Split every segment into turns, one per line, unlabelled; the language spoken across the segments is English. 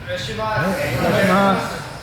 Attention. Okay.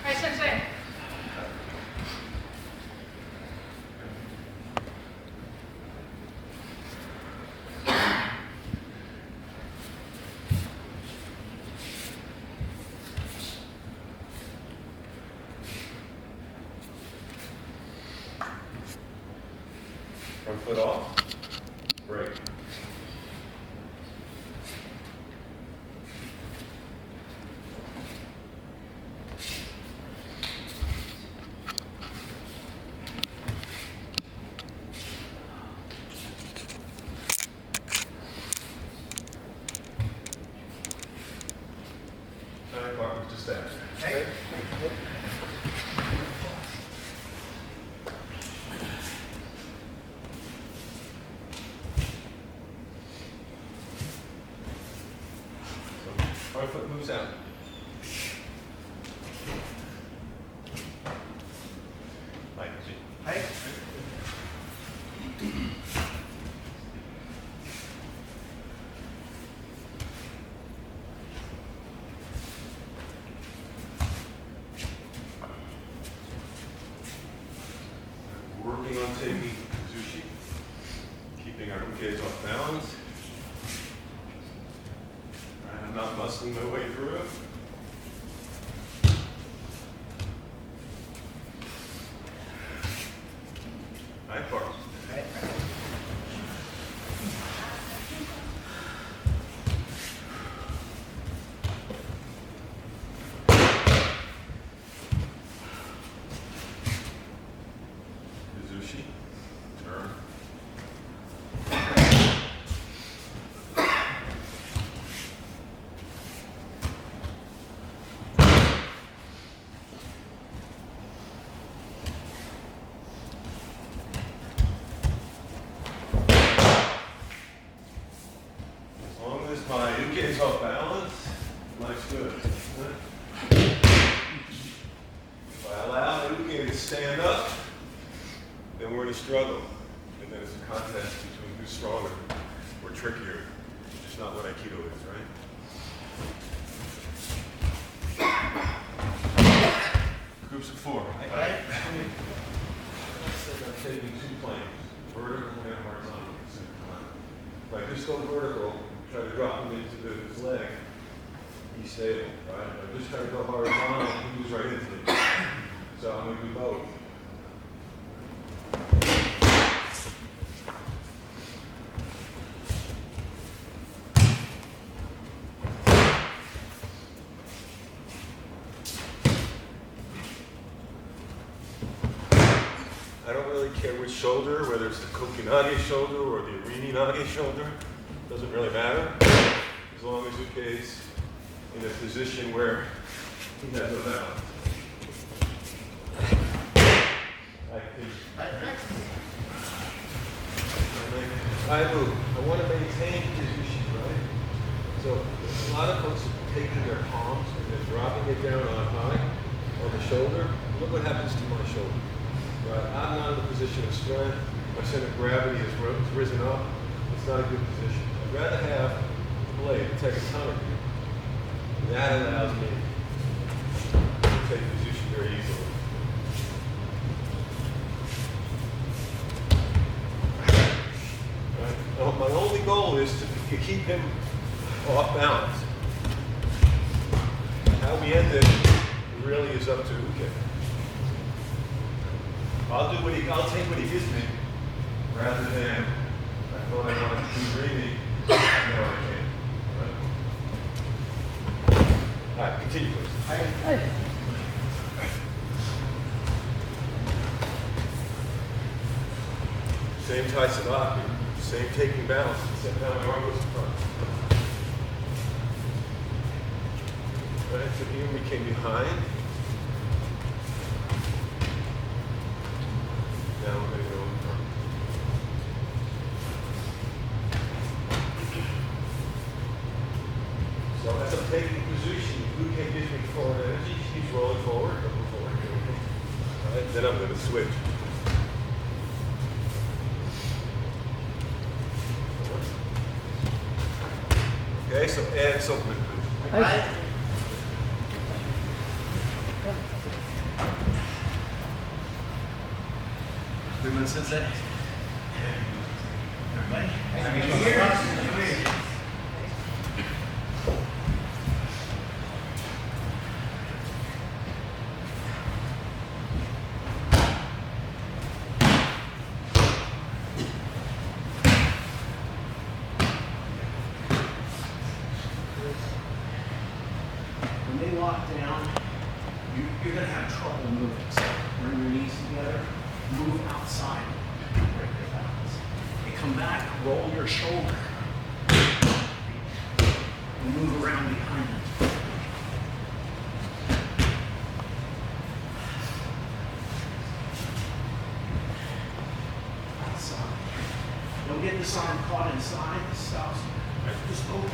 Hi, Sensei.
Front foot off, break. Nine partners to stand.
Okay.
Front foot moves out. Like,
Hey.
working on taking Zushi, keeping our gaze off balance. I'm not muscling my way through it. Right part. Zushi, turn. As long as my uke is off balance, life's good. If I allow the uke to stand up, then we're in a struggle. And then it's a contest between who's stronger or trickier. Which is not what Aikido is, right? 4. Right? I'm taking 2 planes, vertical and horizontal at the same time. If I just go vertical, try to drop him into his leg, he's stable, right? If I just try to go horizontal, he moves right into me. So I'm going to do both. I don't really care which shoulder, whether it's the kokinage shoulder or the arini-nage shoulder. Doesn't really matter, as long as Uke's in a position where he has no balance. I move. I want to maintain position, right? So a lot of folks are taking their palms and then dropping it down on high on the shoulder. Look what happens to my shoulder. Right? I'm not in a position of strength. My center of gravity has risen up. It's not a good position. I'd rather have the blade take a ton of you. That allows me to take position very easily. Right? My only goal is to keep him off balance. How we end it really is up to Uke. I'll take what he gives me, rather than I thought I wanted to be dreamy. No, I can't. All right, continue, please. Same Tai Savaki, same taking balance, except now my arm goes in front. Right, so here we came behind. Now we're going to go in front. So as I'm taking position, Uke gives me forward energy. He keeps rolling forward. All right, then I'm going to switch. Okay, so add supplement.
Goodman Sensei. Everybody. When they lock down, you're going to have trouble moving. So bring your knees together. Move outside, break your balance. You come back, roll your shoulder, and move around behind it. Outside. Don't get this arm caught inside. This stops. Just open.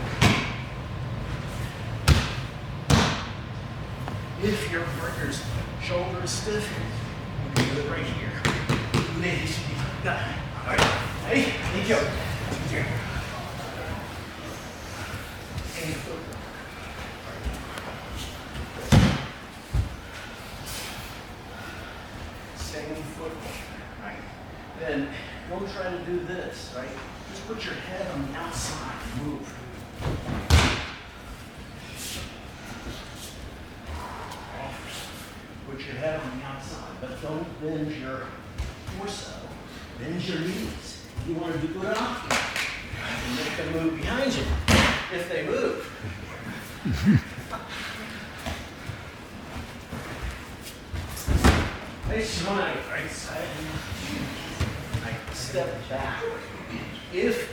If your partner's shoulder is stiff, you can do it right here. Ladies, got it. All right. Hey, thank you. Here. And footwork. Same footwork. Right. Then don't try to do this, right? Just put your head on the outside and move. Put your head on the outside, but don't bend your torso, bend your knees. You want to do good off and make them move behind you if they move. Face right, right side. Step back. If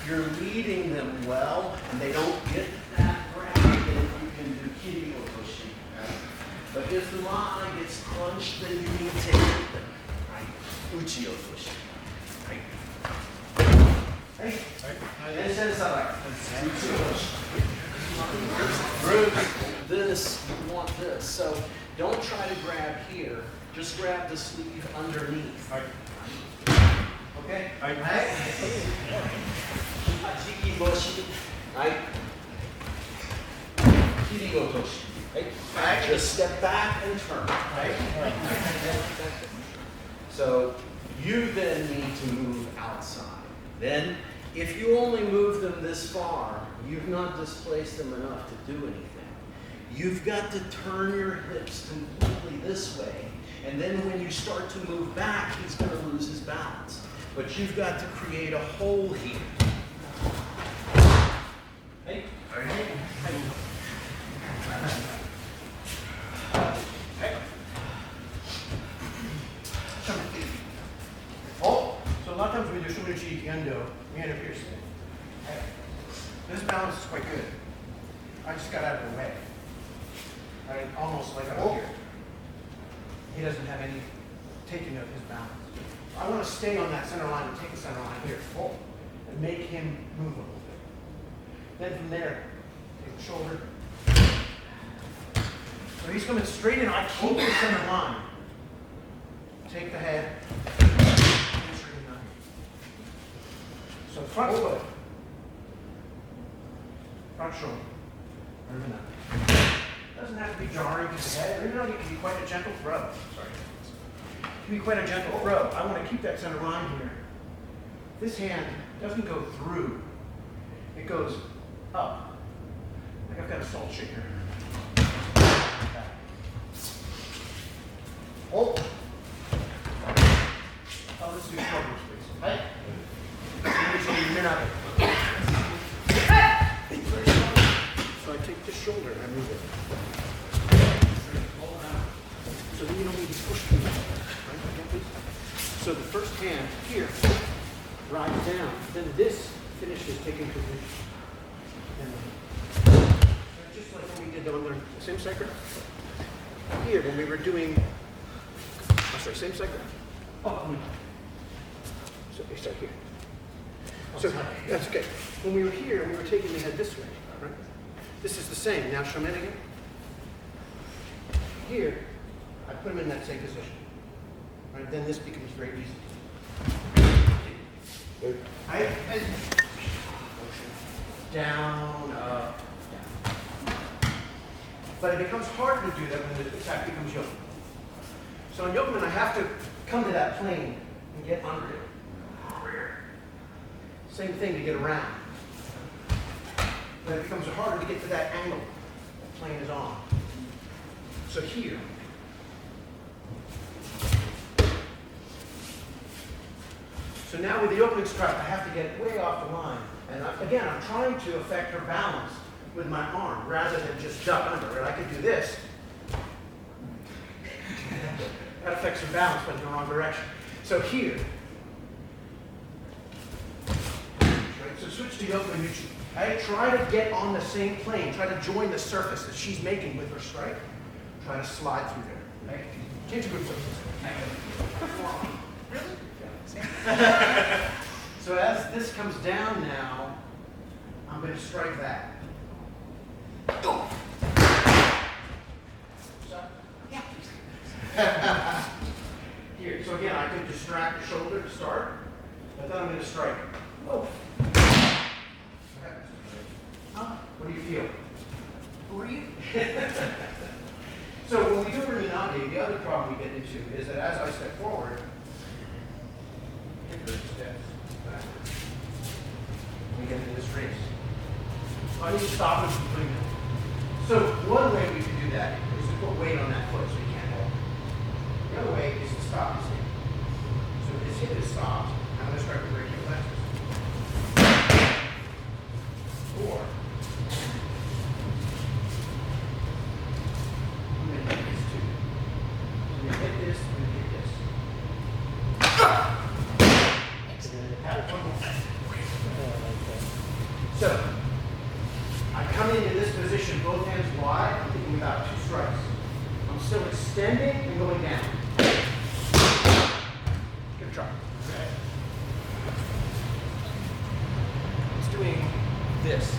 you're leading them well and they don't get that grab, then you can do Keilholz. But if the line gets crunched, then you need to hit them. Right? Uchi-otoshi. Right? Hey. This, you want this. So don't try to grab here. Just grab the sleeve underneath.
Right.
Okay? Right. Hachiki-boshi. Right? Keilholz. Right? Back. Just step back and turn, right? So you then need to move outside. Then, if you only move them this far, you've not displaced them enough to do anything. You've got to turn your hips completely this way, and then when you start to move back, he's going to lose his balance. But you've got to create a hole here. Hey. Hey.
Oh, so a lot of times when we do Shumichi Kendo, we end up here sitting. This balance is quite good. I just got out of the way. Right, almost like up here. He doesn't have any taking of his balance. I want to stay on that center line and take the center line here, and make him move a little bit. Then from there, take the shoulder. So he's coming straight in. I keep the center line. Take the head. So front foot. Front shoulder. Remember that. Doesn't have to be jarring to the head. Or, it can be quite a gentle throw. Sorry. It can be quite a gentle throw. I want to keep that center line here. This hand doesn't go through. It goes up. Like I've got a salt shaker. Oh. Oh, let's do shoulders, please. Hey. So I take the shoulder and I move it. So then you don't need to push too much. Right? Again, please. So the first hand here rides down. Then this finishes taking position. And just like when we did on the same cycle. Here, when we were doing, same cycle. Oh, so we start here. So that's okay. When we were here, we were taking the head this way, right? This is the same. Now show me again. Here, I put him in that same position. Right? Then this becomes very easy. I down, up, down. But it becomes hard to do that when the attack becomes yoke. So in Goodman, I have to come to that plane and get under it. Same thing to get around. But it becomes harder to get to that angle the plane is on. So here. So now with the opening strike, I have to get way off the line. And again, I'm trying to affect her balance with my arm rather than just duck under. Right? I could do this. That affects her balance, but in the wrong direction. So here. So switch to yoke Minuchi. Okay? Try to get on the same plane. Try to join the surface that she's making with her strike. Try to slide through there. Okay? Change your group Really? So as this comes down now, I'm going to strike that. Here. So again, I could distract the shoulder to start, but then I'm going to strike. Oh. What do you feel? Who are you? So when we do Rinage, the other problem we get into is that as I step forward, it steps backwards. We get into this race. I need to stop him from doing that. So one way we can do that is to put weight on that foot so he can't hold. The other way is to stop his hip. So if his hip is stopped, I'm going to start to break your legs. Or I'm going to hit this too. I'm going to hit this, I'm going to hit this. So, I come into this position, both hands wide, I'm thinking about 2 strikes. I'm still extending and going down. Give it a try. Okay. It's doing this.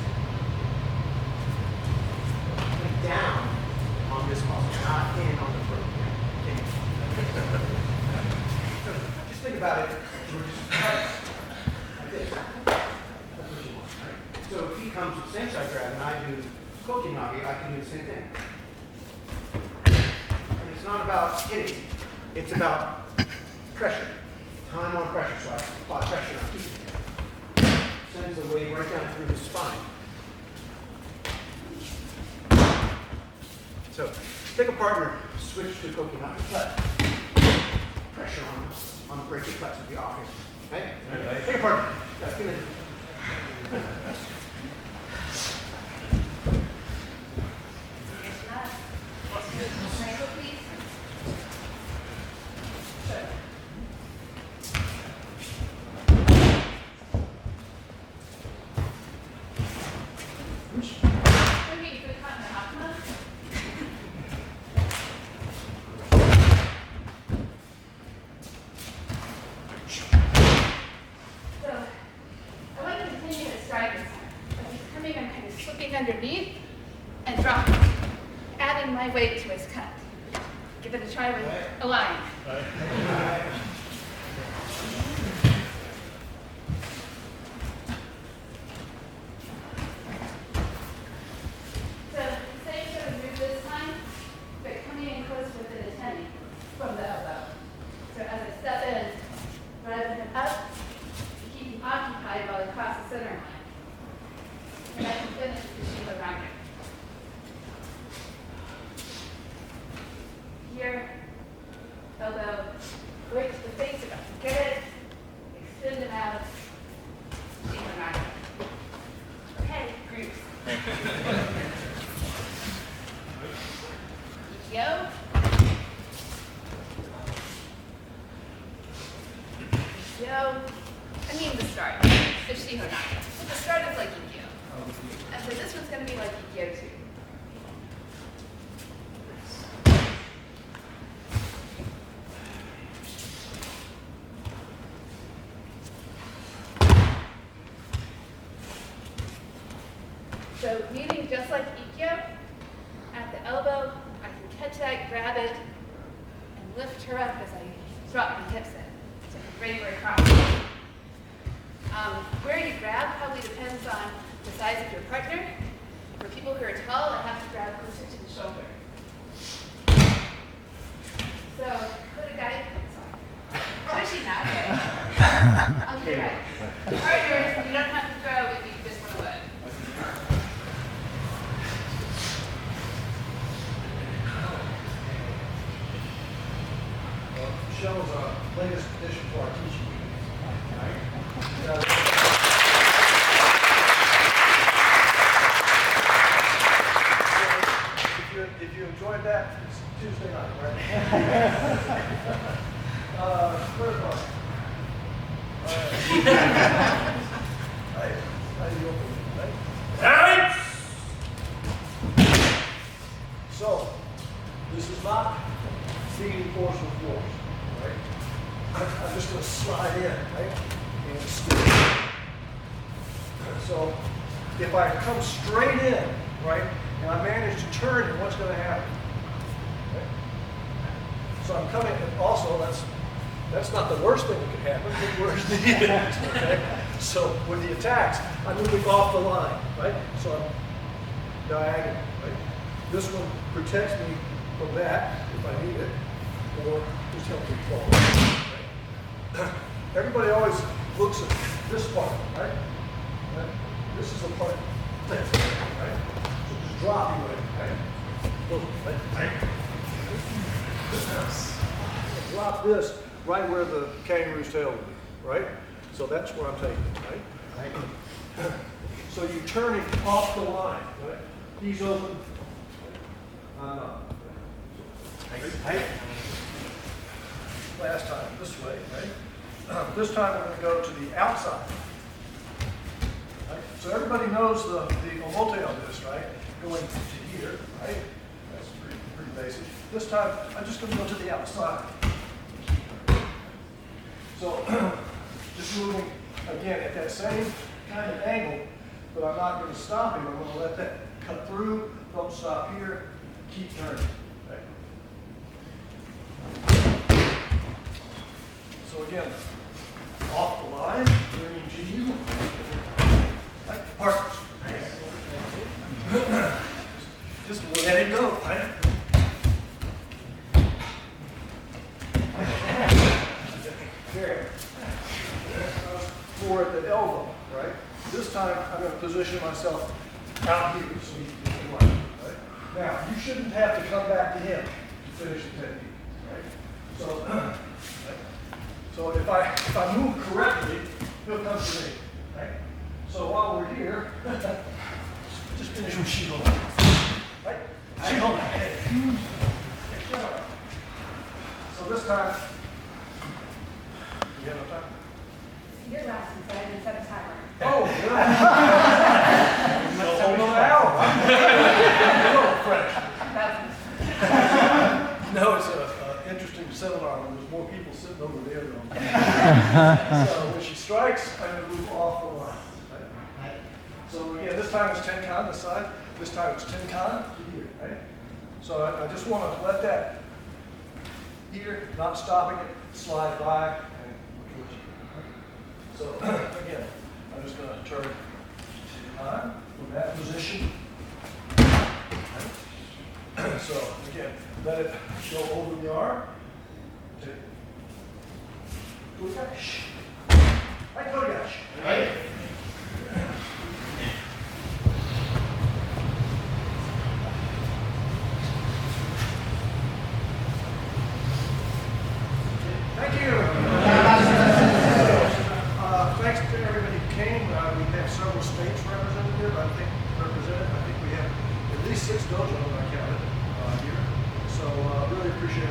Like down on this muscle, not in on the throat. Okay. So just think about it. We're just like this. That's what you want, right? So if he comes with same side grab and I do Kokinage, I can do the same thing. not about hitting. It's about pressure. Time on pressure. So I apply pressure on people. Sends the wave right down through the spine. So take a partner, switch to coconut cut. Pressure on the brachial plexus of the office. Okay? Take a partner. That's good.
Underneath and dropping, adding my weight to his cut. Give it a try with a line. So same sort of move this time, but coming in close within a tenny from the elbow. So as I step in, rather than up, keep him occupied while I cross the center line. And I can finish the Shella rocket. Here, elbow, wait to the face of it. Get it, extend it out, Shella rocket. Okay, groups. Yo. Yo. I mean the start. The Shella rocket. The start is like Aikido. And so this one's going to be like Aikido too. So kneeling just like Aikido, at the elbow, I can catch that, grab it, and lift her up as I drop my hips in. So ready for a cross. Where you grab probably depends on the size of your partner. For people who are tall, I have to grab closer to the shoulder. So put a guide on. Especially not, okay? I'll do right. Partners, you don't have to throw if you just want to wood.
Shella's latest addition to our teaching. If you enjoyed that, it's Tuesday night, right? Third one. So, this is not feeding force with force, right? I'm just going to slide in, right? And still. So, if I come straight in, right, and I manage to turn it, what's going to happen? Okay? So I'm coming, and also that's not the worst thing that could happen, the worst thing is, okay? So with the attacks, I'm moving off the line, right? So I'm diagonal, right? This one protects me from that, if I need it, or just helps me fall, right? Everybody always looks at this part, right? This is the part that's right? So just drop you in, right? Right? Drop this right where the kangaroo's tail would be, right? So that's where I'm taking it, right? So you're turning off the line, right? Knees open. Right? Last time, this way, right? This time we're going to go to the outside. Right? So everybody knows the omote on this, right? Going to here, right? That's pretty basic. This time, I'm just going to go to the outside. So, just moving, again, at that same kind of angle, but I'm not going to stop him. I'm going to let that cut through. Don't stop here. Keep turning. Okay? So again, off the line, bringing to you. Like partners. Just let it go, right?
position myself out here so he can run. Right? Now, you shouldn't have to come back to him to finish the technique. Right? So, so if I move correctly, he'll come to me. Right? So while we're here, just finish with Shella. Right? Shella. So this time, you have no time?
Your last one, so I didn't set a timer.
Oh, good. So hold on an hour. I'm a little fresh. No, it's an interesting seminar when there's more people sitting over there than so when she strikes, I'm going to move off the line. Right? So again, this time it's 10 con this side. This time it's 10 con to here. Right? So I just want to let that here, not stopping it, slide by and towards you. So again, I'm just going to turn on from that position. So again, let it go over the arm. Gosh. Right, gosh. Right. Thank you. Thanks to everybody who came. We have several states represented here. I think we have at least 6 dojos I counted here. So really appreciate